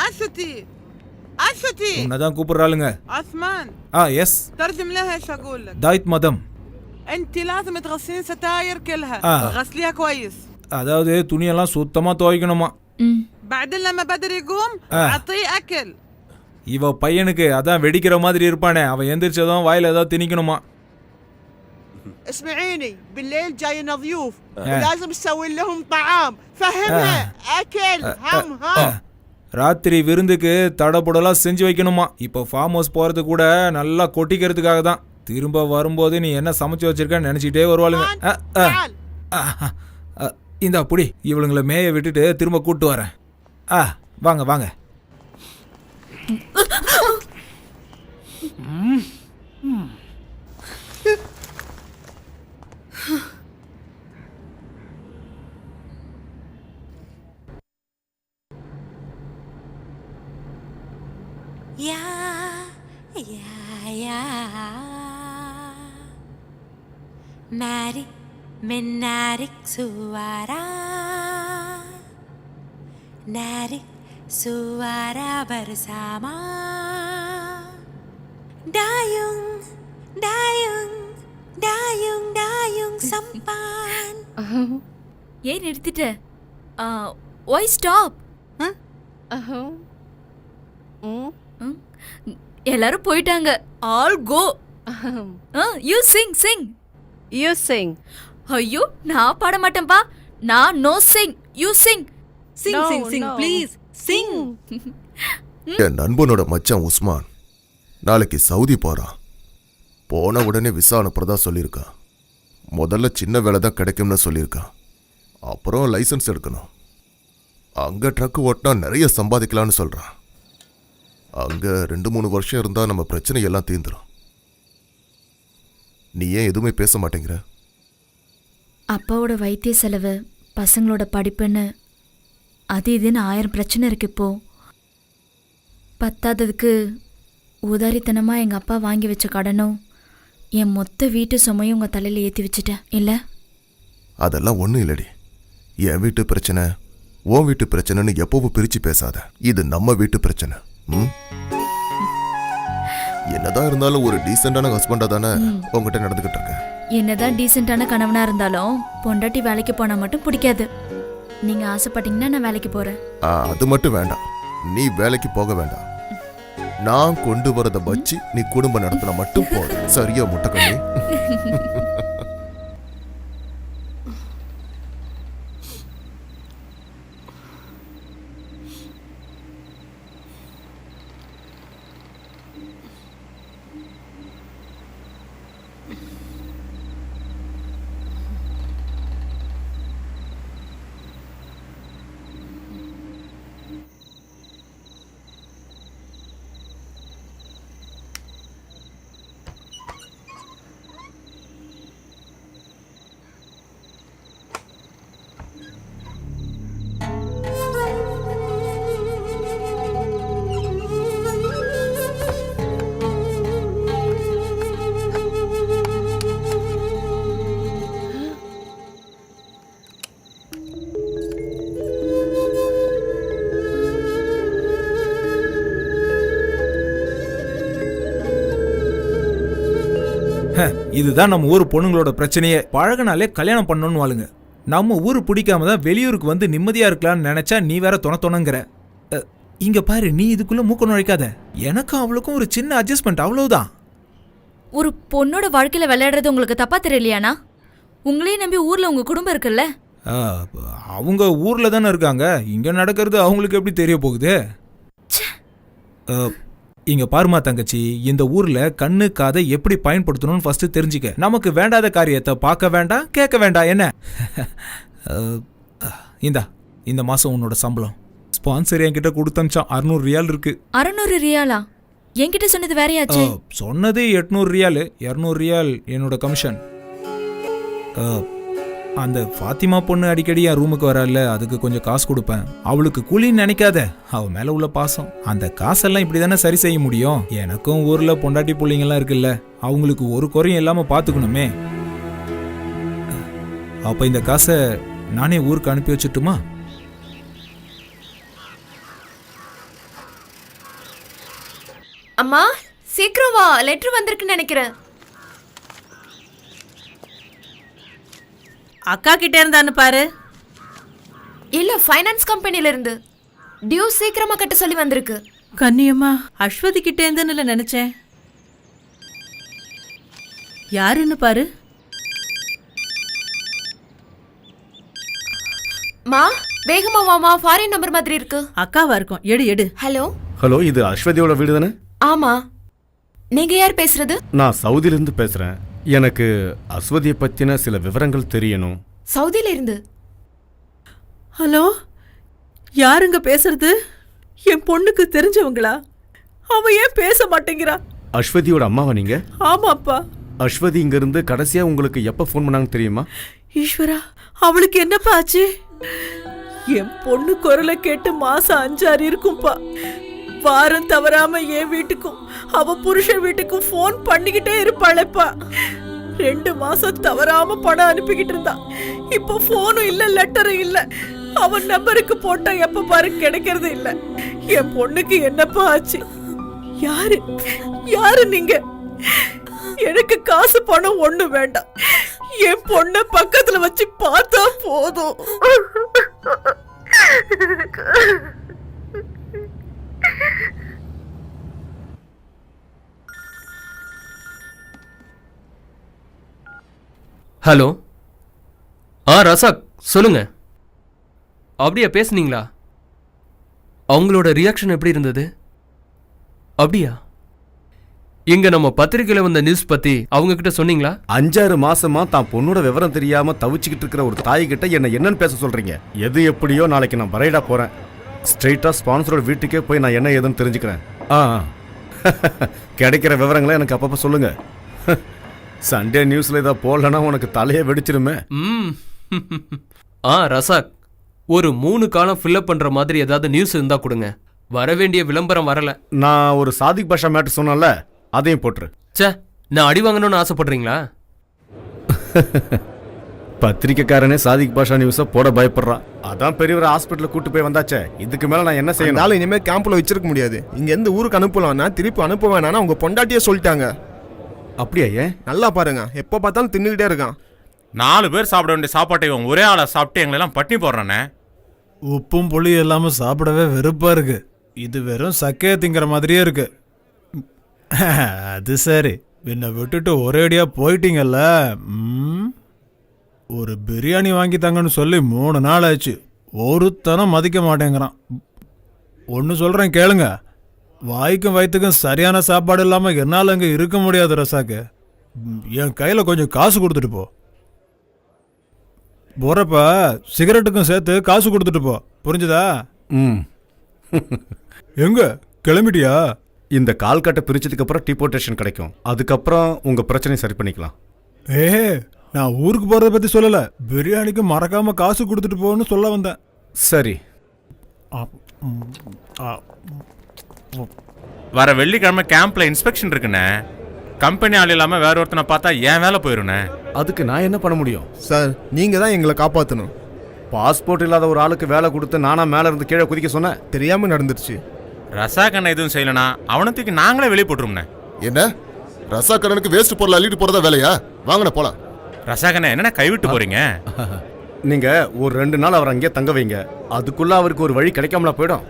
عشتي عشتي உன்னதான் கூப்பிடுறாளுங்க. عثمان எஸ். ترجم لها ايش اقول لك. தாய்த் மதம். انت لازم تغسلين ستاير كلها. غسليها كويس. அதாவது துணியெல்லாம் சுத்தமா துவைக்கணுமா. بعدين لما بدر يقوم اعطيه اكل. இவ பையனுக்கு அதான் வெடிக்கிற மாதிரி இருப்பானே, அவன் எந்திரிச்சதும் வாயில ஏதாவது திணிக்கணுமா. اسمعيني بالليل جاينا ضيوف ولازم نسوي لهم طعام فهمها اكل هم. ராத்திரி விருந்துக்கு தடபுடலாம் செஞ்சு வைக்கணுமா. இப்போ ஃபார்ம் ஹவுஸ் போறது கூட நல்லா கொட்டிக்கிறதுக்காக தான். திரும்ப வரும்போது நீ என்ன சமைச்சு வச்சிருக்கன்னு நினைச்சிட்டே வருவாளுங்க. இந்த புடி இவளுங்களை மேய விட்டுட்டு திரும்ப கூட்டு வரேன். வாங்க வாங்க. يا يا يا ناري من نارك سوارا ناري سوارا bersama dayung dayung dayung dayung sampan. ஏன் நிறுத்திட்ட? why stop? எல்லாரும் போயிட்டாங்க. All go. You sing sing. You sing. ஐயோ நான் பாட மாட்டேன்பா. நான் no sing. You sing. Sing sing sing please sing. என் நண்பனோட மச்சான் உஸ்மான் நாளைக்கு சவுதி போறான். போன உடனே விசா அனுப்புறதா சொல்லியிருக்கான். முதல்ல சின்ன வேலை தான் கிடைக்கும்னு சொல்லியிருக்கான். அப்புறம் லைசன்ஸ் எடுக்கணும். அங்க ட்ரக் ஓட்டினா நிறைய சம்பாதிக்கலாம்னு சொல்றான். அங்க 2-3 வருஷம் இருந்தா நம்ம பிரச்சனை எல்லாம் தீர்ந்துடும். நீ ஏன் எதுவுமே பேச மாட்டேங்கிற? அப்பாவோட வைத்திய செலவு, பசங்களோட படிப்புன்னு அது இதுன்னு 1000 பிரச்சனை இருக்கு. இப்போ பத்தாததுக்கு உதாரித்தனமா எங்க அப்பா வாங்கி வச்ச கடனும் என் மொத்த வீட்டு சுமையும் உங்க தலையில ஏற்றி வச்சுட்டேன் இல்ல. அதெல்லாம் ஒன்றும் இல்லடி. என் வீட்டு பிரச்சனை உன் வீட்டு பிரச்சனைன்னு எப்பவும் பிரிச்சு பேசாத. இது நம்ம வீட்டு பிரச்சனை. என்னதான் இருந்தாலும் ஒரு டீசென்டான ஹஸ்பண்டா தானே உங்ககிட்ட நடந்துகிட்டு இருக்க. என்னதான் டீசென்டான கணவனா இருந்தாலும் பொண்டாட்டி வேலைக்கு போனா மட்டும் பிடிக்காது. நீங்க ஆசைப்பட்டீங்கன்னா நான் வேலைக்கு போறேன். அது மட்டும் வேண்டாம். நீ வேலைக்கு போக வேண்டாம். நான் கொண்டு வரத வச்சு நீ குடும்பம் நடத்தின மட்டும் போதும். சரியா முட்டைக்கண்ணி? இதுதான் நம்ம ஊர் பொண்ணுங்களோட பிரச்சனையே. பழகினாலே கல்யாணம் பண்ணணும்னு வாளுங்க. நம்ம ஊரு பிடிக்காம தான் வெளியூருக்கு வந்து நிம்மதியா இருக்கலாம்னு நினைச்சா நீ வேற தொணங்கிற. இங்க பாரு, நீ இதுக்குள்ள மூக்க நுழைக்காத. எனக்கும் அவளுக்கும் ஒரு சின்ன அட்ஜஸ்ட்மெண்ட், அவ்வளவுதான். ஒரு பொண்ணோட வாழ்க்கையில விளையாடுறது உங்களுக்கு தப்பா தெரியலையானா? உங்களையும் நம்பி ஊர்ல உங்க குடும்பம் இருக்குல்ல. அவங்க ஊர்ல தானே இருக்காங்க. இங்க நடக்கிறது அவங்களுக்கு எப்படி தெரிய போகுது? இங்க பாருமா தங்கச்சி, இந்த ஊர்ல கண்ணு காதை எப்படி பயன்படுத்தணும்னு ஃபர்ஸ்ட் தெரிஞ்சுக்க. நமக்கு வேண்டாத காரியத்தை பார்க்க வேண்டாம், கேட்க வேண்டாம். என்ன இந்த மாசம் உன்னோட சம்பளம் ஸ்பான்சர் என்கிட்ட கொடுத்தமிச்சான். 600 ரியால் இருக்கு. 600 ரியாலா? என்கிட்ட சொன்னது வேறையாச்சு. சொன்னது 800 ரியால். 200 ரியால் என்னோட கமிஷன். அந்த ஃபாத்திமா பொண்ணு அடிக்கடி என் ரூமுக்கு வரல, அதுக்கு கொஞ்சம் காசு கொடுப்பேன். அவளுக்கு கூலின்னு நினைக்காத, அவ மேல உள்ள பாசம். அந்த காசெல்லாம் இப்படிதானே சரி செய்ய முடியும். எனக்கும் ஊர்ல பொண்டாட்டி பிள்ளைங்கெல்லாம் இருக்குல்ல, அவங்களுக்கு ஒரு குறையும் இல்லாம பாத்துக்கணுமே. அப்ப இந்த காசை நானே ஊருக்கு அனுப்பி வச்சுட்டுமா? அம்மா சீக்கிரம் வா, லெட்டர் வந்திருக்குன்னு நினைக்கிறேன். அக்கா கிட்ட இருந்தான்னு பாரு. இல்ல, ஃபைனான்ஸ் கம்பெனில இருந்து டியூ சீக்கிரமா கட்ட சொல்லி வந்திருக்கு. கண்ணியம்மா, அஸ்வதி கிட்ட இருந்துன்னு நினைச்சேன். யாருன்னு பாரு. மா வேகமா வாமா, ஃபாரின் நம்பர் மாதிரி இருக்கு. அக்காவா இருக்கும், எடு எடு. ஹலோ ஹலோ, இது அஸ்வதியோட வீடு தானே? ஆமா, நீங்க யார் பேசுறது? நான் சவுதியிலிருந்து பேசுறேன். எனக்கு அஸ்வதியை பத்தின சில விவரங்கள் தெரியணும். சவுதியில இருந்து. ஹலோ, யாருங்க பேசுறது? என் பொண்ணுக்கு தெரிஞ்சவங்களா? அவ ஏன் பேச மாட்டேங்கிறா? அஸ்வதியோட அம்மாவா நீங்க? ஆமாப்பா. அஸ்வதி இங்க இருந்து கடைசியா உங்களுக்கு எப்ப ஃபோன் பண்ணாங்க தெரியுமா? ஈஸ்வரா, அவளுக்கு என்னப்பா ஆச்சு? என் பொண்ணு குரலை கேட்டு மாசம் 5-6 இருக்கும்பா. வாரம் தவறாம என் வீட்டுக்கும் அவ புருஷன் வீட்டுக்கும் ஃபோன் பண்ணிக்கிட்டே இருப்பாளேப்பா. 2 மாசம் தவறாம பணம் அனுப்பிக்கிட்டு இருந்தா. இப்போ ஃபோனும் இல்ல, லெட்டரும் இல்ல. அவன் நம்பருக்கு போட்டா எப்ப பாரு கிடைக்கிறது இல்ல. என் பொண்ணுக்கு என்னப்பா ஆச்சு? யாரு யாரு நீங்க? எனக்கு காசு பணம் ஒண்ணு வேண்டாம். என் பொண்ண பக்கத்துல வச்சு பார்த்தா போதும். ஹலோ. ரசாக் சொல்லுங்க. அப்படியா பேசுனீங்களா? அவங்களோட ரியாக்ஷன் எப்படி இருந்தது? அப்படியா? இங்க நம்ம பத்திரிக்கையில வந்த நியூஸ் பத்தி அவங்க கிட்ட சொன்னீங்களா? 5-6 மாசமா தான் பொண்ணோட விவரம் தெரியாம தவிச்சுக்கிட்டு இருக்கிற ஒரு தாய் கிட்ட என்னன்னு பேச சொல்றீங்க? எது எப்படியோ நாளைக்கு நான் பரைடா போறேன். ஸ்ட்ரெயிட்டா ஸ்பான்சரோட வீட்டுக்கே போய் நான் என்ன ஏதுன்னு தெரிஞ்சுக்கிறேன். கிடைக்கிற விவரங்களை எனக்கு அப்பப்ப சொல்லுங்க. சண்டே நியூஸ்ல இதை போடலன்னா உனக்கு தலையே வெடிச்சிருமே. ரசாக், ஒரு 3 காலம் ஃபில்அப் பண்ற மாதிரி ஏதாவது நியூஸ் இருந்தா கொடுங்க. வர வேண்டிய விளம்பரம் வரல. நான் ஒரு சாதிக் பாஷா மேட்டர் சொன்னல, அதையும் போட்டுரு. சே, நான் அடி வாங்கணும்னு ஆசைப்படுறீங்களா? பத்திரிக்கைக்காரனே சாதிக் பாஷா நியூஸை போட பயப்படுறான். அதான் பெரியவர் ஹாஸ்பிட்டலுக்கு கூட்டு போய் வந்தாச்சே. இதுக்கு மேல நான் என்ன செய்யணும்? இனிமேல் கேம்ப்ல வச்சிருக்க முடியாது. இங்க இருந்து ஊருக்கு அனுப்பலாம்னா திருப்பி அனுப்ப வேணாம்னு அவங்க பொண்டாட்டியே சொல்லிட்டாங்க. அப்படியா? ஏன்? நல்லா பாருங்க, எப்போ பார்த்தாலும் தின்னுக்கிட்டே இருக்கான். 4 பேர் சாப்பிட வேண்டிய சாப்பாட்டை இவன் ஒரே ஆளை சாப்பிட்டு எங்களெல்லாம் பட்டினி போடுறானே. உப்பும் புளி இல்லாம சாப்பிடவே வெறுப்பா இருக்கு. இது வெறும் சக்கையை திங்கிற மாதிரியே இருக்கு. அது சரி, என்னை விட்டுட்டு ஒரேடியா போயிட்டீங்கல்ல. ஒரு பிரியாணி வாங்கி தாங்கன்னு சொல்லி 3 நாள் ஆச்சு. ஒருத்தனம் மதிக்க மாட்டேங்கிறான். ஒன்று சொல்றேன் கேளுங்க, வாய்க்கும் வயிற்றுக்கும் சரியான சாப்பாடு இல்லாமல் என்னால் அங்கே இருக்க முடியாது ரசாக்கு. என் கையில் கொஞ்சம் காசு கொடுத்துட்டு போ. போறப்ப சிகரெட்டுக்கும் சேர்த்து காசு கொடுத்துட்டு போ, புரிஞ்சுதா? எங்க கிளம்பிட்டியா? இந்த கால் கட்டை பிரிச்சதுக்கு அப்புறம் டிபோர்டேஷன் கிடைக்கும். அதுக்கப்புறம் உங்க பிரச்சனை சரி பண்ணிக்கலாம். நான் ஊருக்கு போறத பத்தி சொல்லல, பிரியாணிக்கு மறக்காம காசு கொடுத்துட்டு போன்னு சொல்ல வந்தேன். சரி. வர வெள்ளிக்கிழமை கேம்ப்ல இன்ஸ்பெக்ஷன் இருக்குண்ணே. கம்பெனி ஆள் இல்லாம வேற ஒருத்தனை பார்த்தா ஏன் வேலை போயிருண்ணே. அதுக்கு நான் என்ன பண்ண முடியும்? சார், நீங்க தான் எங்களை காப்பாற்றணும். பாஸ்போர்ட் இல்லாத ஒரு ஆளுக்கு வேலை கொடுத்து நானா மேல இருந்து கீழே குதிக்க சொன்னேன்? தெரியாம நடந்துருச்சு. ரசாக் அண்ணன் எதுவும் செய்யலனா அவனத்துக்கு நாங்களே வெளியே போட்டுருவோம்ண்ணே. என்ன ரசாக் அண்ணனுக்கு வேஸ்ட் பொருள் அள்ளிட்டு போறதா வேலையா? வாங்கண்ணே போலாம். ரசாக் அண்ணன் என்னண்ணே கைவிட்டு போறீங்க? நீங்க ஒரு 2 நாள் அவர் அங்கேயே தங்க வைங்க. அதுக்குள்ள அவருக்கு ஒரு வழி கிடைக்காமலா போயிடும்.